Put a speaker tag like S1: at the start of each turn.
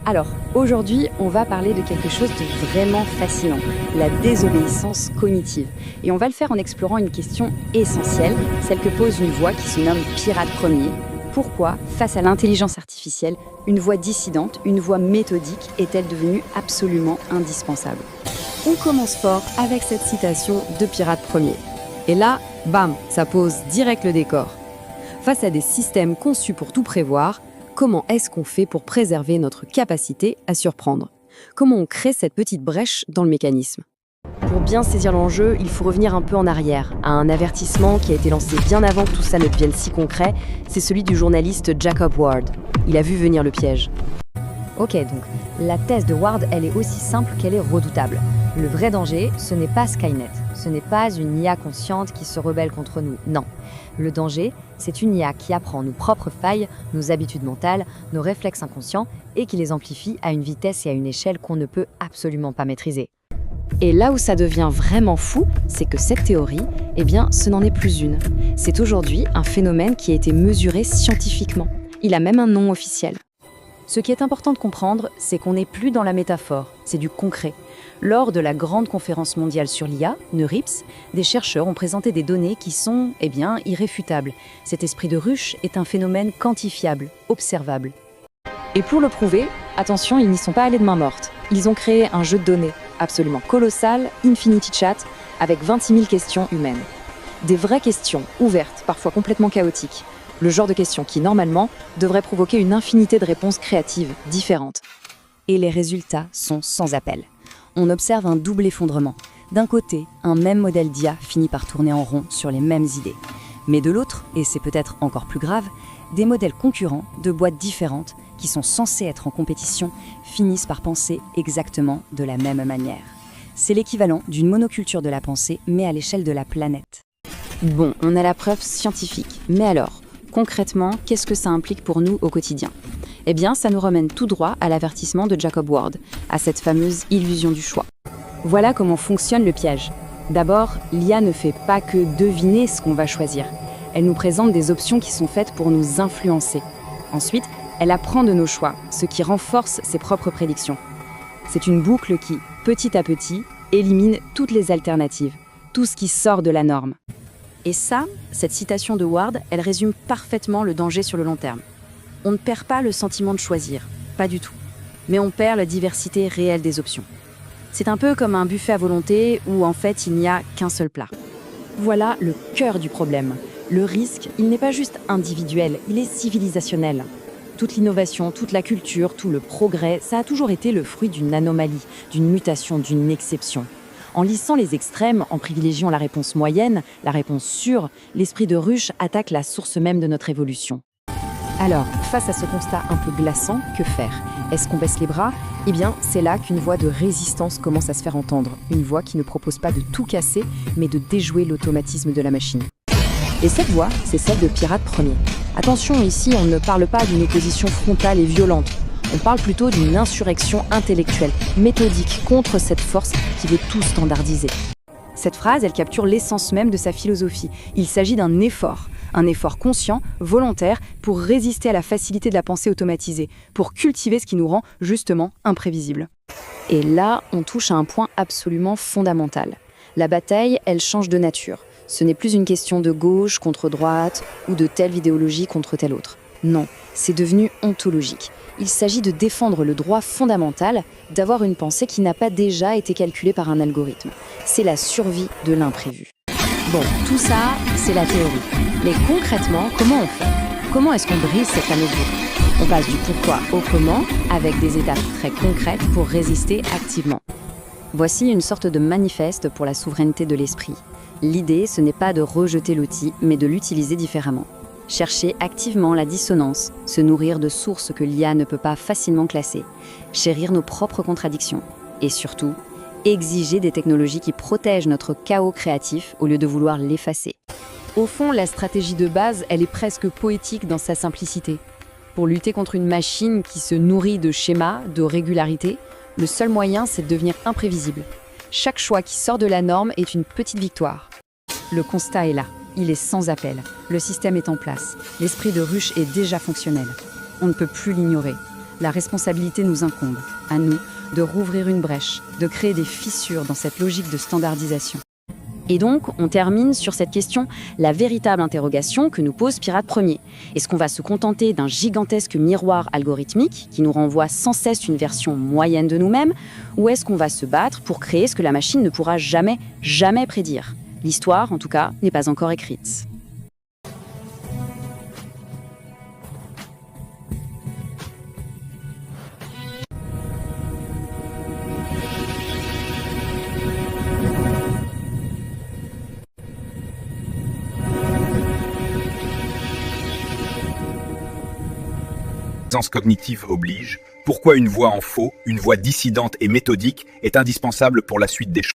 S1: Alors, aujourd'hui, on va parler de quelque chose de vraiment fascinant, la désobéissance cognitive. Et on va le faire en explorant une question essentielle, celle que pose une voix qui se nomme Pirate Premier. Pourquoi, face à l'intelligence artificielle, une voix dissidente, une voix méthodique est-elle devenue absolument indispensable? On commence fort avec cette citation de Pirate Premier. Et là, bam, ça pose direct le décor. Face à des systèmes conçus pour tout prévoir, comment est-ce qu'on fait pour préserver notre capacité à surprendre? Comment on crée cette petite brèche dans le mécanisme? Pour bien saisir l'enjeu, il faut revenir un peu en arrière, à un avertissement qui a été lancé bien avant que tout ça ne devienne si concret, c'est celui du journaliste Jacob Ward. Il a vu venir le piège. Ok, donc la thèse de Ward, elle est aussi simple qu'elle est redoutable. Le vrai danger, ce n'est pas Skynet, ce n'est pas une IA consciente qui se rebelle contre nous, non. Le danger, c'est une IA qui apprend nos propres failles, nos habitudes mentales, nos réflexes inconscients et qui les amplifie à une vitesse et à une échelle qu'on ne peut absolument pas maîtriser. Et là où ça devient vraiment fou, c'est que cette théorie, eh bien, ce n'en est plus une. C'est aujourd'hui un phénomène qui a été mesuré scientifiquement. Il a même un nom officiel. Ce qui est important de comprendre, c'est qu'on n'est plus dans la métaphore, c'est du concret. Lors de la grande conférence mondiale sur l'IA, NeurIPS, des chercheurs ont présenté des données qui sont, irréfutables. Cet esprit de ruche est un phénomène quantifiable, observable. Et pour le prouver, attention, ils n'y sont pas allés de main morte. Ils ont créé un jeu de données absolument colossal, Infinity Chat, avec 26 000 questions humaines. Des vraies questions, ouvertes, parfois complètement chaotiques. Le genre de questions qui, normalement, devraient provoquer une infinité de réponses créatives, différentes. Et les résultats sont sans appel. On observe un double effondrement. D'un côté, un même modèle d'IA finit par tourner en rond sur les mêmes idées. Mais de l'autre, et c'est peut-être encore plus grave, des modèles concurrents, de boîtes différentes, qui sont censés être en compétition, finissent par penser exactement de la même manière. C'est l'équivalent d'une monoculture de la pensée, mais à l'échelle de la planète. Bon, on a la preuve scientifique, mais alors, concrètement, qu'est-ce que ça implique pour nous au quotidien? Eh bien, ça nous ramène tout droit à l'avertissement de Jacob Ward, à cette fameuse illusion du choix. Voilà comment fonctionne le piège. D'abord, l'IA ne fait pas que deviner ce qu'on va choisir. Elle nous présente des options qui sont faites pour nous influencer. Ensuite, elle apprend de nos choix, ce qui renforce ses propres prédictions. C'est une boucle qui, petit à petit, élimine toutes les alternatives, tout ce qui sort de la norme. Et ça, cette citation de Ward, elle résume parfaitement le danger sur le long terme. On ne perd pas le sentiment de choisir, pas du tout. Mais on perd la diversité réelle des options. C'est un peu comme un buffet à volonté où en fait il n'y a qu'un seul plat. Voilà le cœur du problème. Le risque, il n'est pas juste individuel, il est civilisationnel. Toute l'innovation, toute la culture, tout le progrès, ça a toujours été le fruit d'une anomalie, d'une mutation, d'une exception. En lissant les extrêmes, en privilégiant la réponse moyenne, la réponse sûre, l'esprit de ruche attaque la source même de notre évolution. Alors, face à ce constat un peu glaçant, que faire? Est-ce qu'on baisse les bras? Eh bien, c'est là qu'une voix de résistance commence à se faire entendre. Une voix qui ne propose pas de tout casser, mais de déjouer l'automatisme de la machine. Et cette voix, c'est celle de Pirate Premier. Attention, ici, on ne parle pas d'une opposition frontale et violente. On parle plutôt d'une insurrection intellectuelle, méthodique, contre cette force qui veut tout standardiser. Cette phrase, elle capture l'essence même de sa philosophie. Il s'agit d'un effort conscient, volontaire, pour résister à la facilité de la pensée automatisée, pour cultiver ce qui nous rend justement imprévisibles. Et là, on touche à un point absolument fondamental. La bataille, elle change de nature. Ce n'est plus une question de gauche contre droite ou de telle idéologie contre telle autre. Non, c'est devenu ontologique. Il s'agit de défendre le droit fondamental d'avoir une pensée qui n'a pas déjà été calculée par un algorithme. C'est la survie de l'imprévu. Bon, tout ça, c'est la théorie. Mais concrètement, comment on fait? Comment est-ce qu'on brise cette fameuse boucle? On passe du pourquoi au comment, avec des étapes très concrètes pour résister activement. Voici une sorte de manifeste pour la souveraineté de l'esprit. L'idée, ce n'est pas de rejeter l'outil, mais de l'utiliser différemment. Chercher activement la dissonance, se nourrir de sources que l'IA ne peut pas facilement classer, chérir nos propres contradictions et surtout, exiger des technologies qui protègent notre chaos créatif au lieu de vouloir l'effacer. Au fond, la stratégie de base, elle est presque poétique dans sa simplicité. Pour lutter contre une machine qui se nourrit de schémas, de régularité, le seul moyen, c'est de devenir imprévisible. Chaque choix qui sort de la norme est une petite victoire. Le constat est là. Il est sans appel. Le système est en place. L'esprit de ruche est déjà fonctionnel. On ne peut plus l'ignorer. la responsabilité nous incombe, à nous, de rouvrir une brèche, de créer des fissures dans cette logique de standardisation. Et donc, on termine sur cette question, la véritable interrogation que nous pose Pirate Premier. Est-ce qu'on va se contenter d'un gigantesque miroir algorithmique qui nous renvoie sans cesse une version moyenne de nous-mêmes, ou est-ce qu'on va se battre pour créer ce que la machine ne pourra jamais, jamais prédire ? L'histoire, en tout cas, n'est pas encore écrite.
S2: Présence cognitive oblige, pourquoi une voie en faux, une voie dissidente et méthodique est indispensable pour la suite des choses.